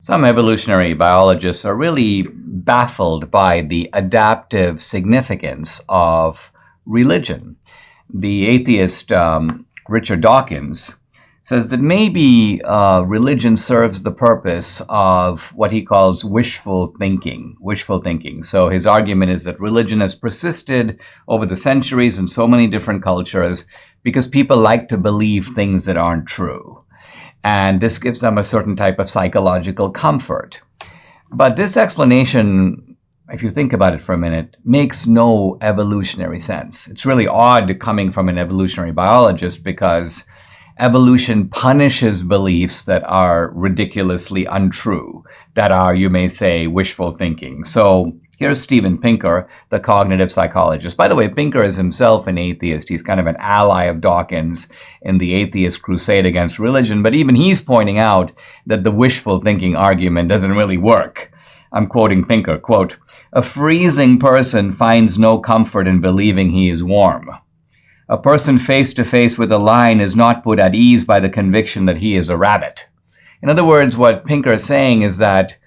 Some evolutionary biologists are really baffled by the adaptive significance of religion. The atheist Richard Dawkins says that maybe religion serves the purpose of what he calls wishful thinking. Wishful thinking. So his argument is that religion has persisted over the centuries in so many different cultures because people like to believe things that aren't true. And this gives them a certain type of psychological comfort. But this explanation, if you think about it for a minute, makes no evolutionary sense. It's really odd coming from an evolutionary biologist because evolution punishes beliefs that are ridiculously untrue, that are, you may say, wishful thinking. So here's Steven Pinker, the cognitive psychologist. By the way, Pinker is himself an atheist. He's kind of an ally of Dawkins in the atheist crusade against religion. But even he's pointing out that the wishful thinking argument doesn't really work. I'm quoting Pinker, quote, "A freezing person finds no comfort in believing he is warm. A person face to face with a lion is not put at ease by the conviction that he is a rabbit." In other words, what Pinker is saying is that,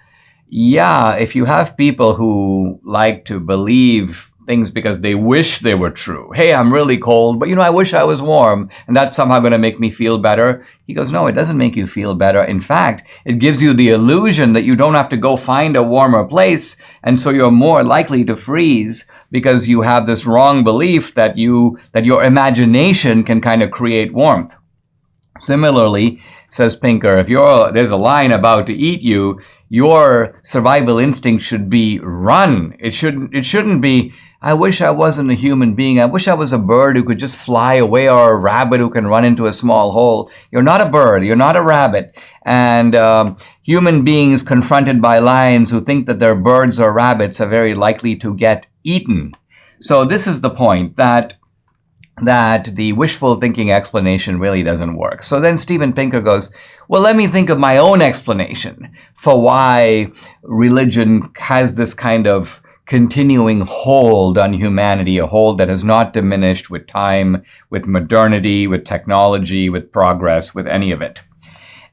yeah, if you have people who like to believe things because they wish they were true. Hey, I'm really cold, but I wish I was warm, and that's somehow going to make me feel better. He goes, no, it doesn't make you feel better. In fact, it gives you the illusion that you don't have to go find a warmer place, and so you're more likely to freeze because you have this wrong belief that your imagination can kind of create warmth. Similarly, says Pinker, if there's a lion about to eat you, your survival instinct should be run. It shouldn't be, I wish I wasn't a human being. I wish I was a bird who could just fly away, or a rabbit who can run into a small hole. You're not a bird. You're not a rabbit. And human beings confronted by lions who think that they're birds or rabbits are very likely to get eaten. So this is the point, that the wishful thinking explanation really doesn't work. So then Steven Pinker goes, well, let me think of my own explanation for why religion has this kind of continuing hold on humanity, a hold that has not diminished with time, with modernity, with technology, with progress, with any of it.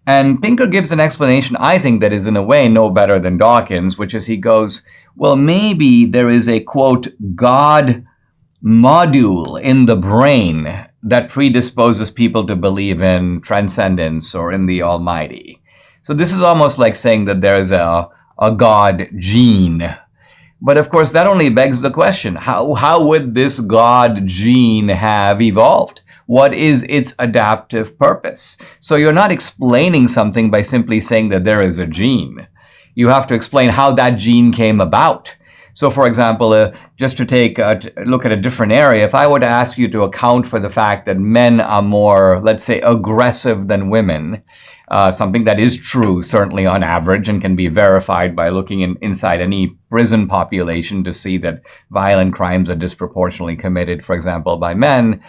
And Pinker gives an explanation, I think, that is in a way no better than Dawkins, which is he goes, well, maybe there is a, quote, God module in the brain that predisposes people to believe in transcendence or in the Almighty. So this is almost like saying that there's a God gene. But of course, that only begs the question, how would this God gene have evolved? What is its adaptive purpose? So you're not explaining something by simply saying that there is a gene. You have to explain how that gene came about. So, for example, just to take a look at a different area, if I were to ask you to account for the fact that men are more, let's say, aggressive than women, something that is true, certainly on average, and can be verified by looking inside any prison population to see that violent crimes are disproportionately committed, for example, by men,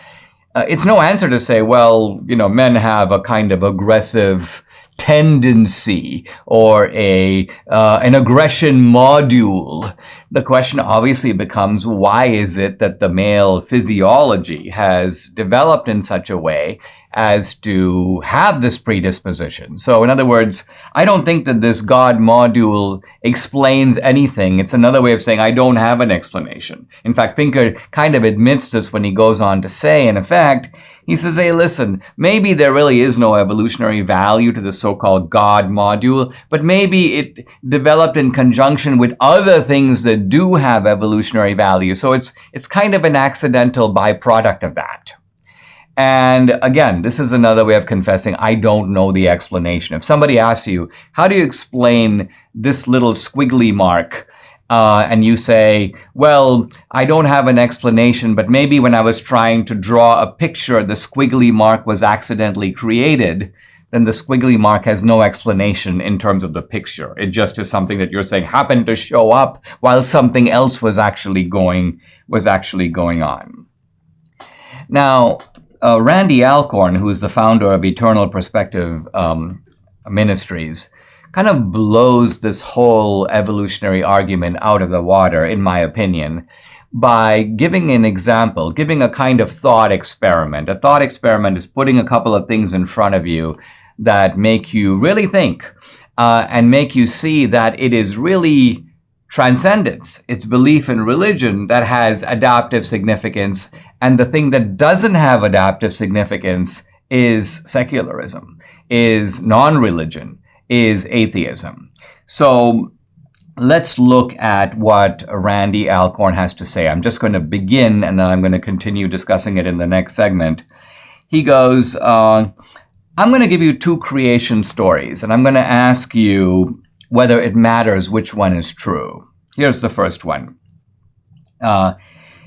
it's no answer to say, well, men have a kind of aggressive tendency or an aggression module. The question obviously becomes, why is it that the male physiology has developed in such a way as to have this predisposition? So in other words, I don't think that this God module explains anything. It's another way of saying I don't have an explanation. In fact, Pinker kind of admits this when he goes on to say, in effect, he says, hey, listen, maybe there really is no evolutionary value to the so-called God module, but maybe it developed in conjunction with other things that do have evolutionary value. So it's kind of an accidental byproduct of that. And again, this is another way of confessing I don't know the explanation. If somebody asks you, how do you explain this little squiggly mark? And you say, well, I don't have an explanation, but maybe when I was trying to draw a picture, the squiggly mark was accidentally created, then the squiggly mark has no explanation in terms of the picture. It just is something that you're saying happened to show up while something else was actually going on. Now, Randy Alcorn, who is the founder of Eternal Perspective Ministries, kind of blows this whole evolutionary argument out of the water, in my opinion, by giving an example, giving a kind of thought experiment. A thought experiment is putting a couple of things in front of you that make you really think. and make you see that it is really transcendence. It's belief in religion that has adaptive significance, and the thing that doesn't have adaptive significance is secularism, is non-religion, is atheism. So let's look at what Randy Alcorn has to say. I'm just going to begin, and then I'm going to continue discussing it in the next segment. He goes, I'm going to give you two creation stories, and I'm going to ask you whether it matters which one is true. Here's the first one.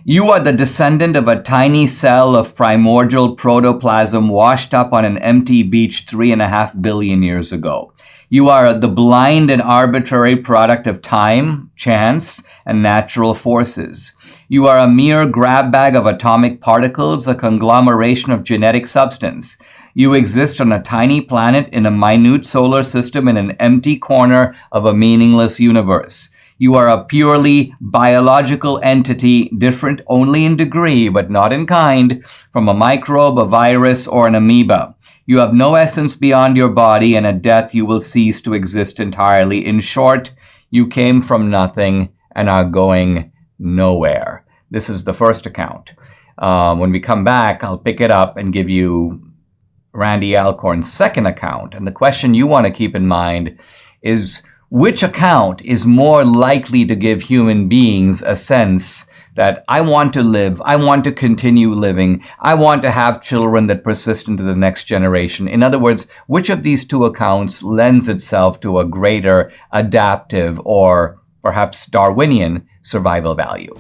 You are the descendant of a tiny cell of primordial protoplasm washed up on an empty beach 3.5 billion years ago. You are the blind and arbitrary product of time, chance, and natural forces. You are a mere grab bag of atomic particles, a conglomeration of genetic substance. You exist on a tiny planet in a minute solar system in an empty corner of a meaningless universe. You are a purely biological entity, different only in degree, but not in kind, from a microbe, a virus, or an amoeba. You have no essence beyond your body, and at death you will cease to exist entirely. In short, you came from nothing and are going nowhere. This is the first account. When we come back, I'll pick it up and give you Randy Alcorn's second account. And the question you want to keep in mind is, which account is more likely to give human beings a sense that I want to live, I want to continue living, I want to have children that persist into the next generation? In other words, which of these two accounts lends itself to a greater adaptive or perhaps Darwinian survival value?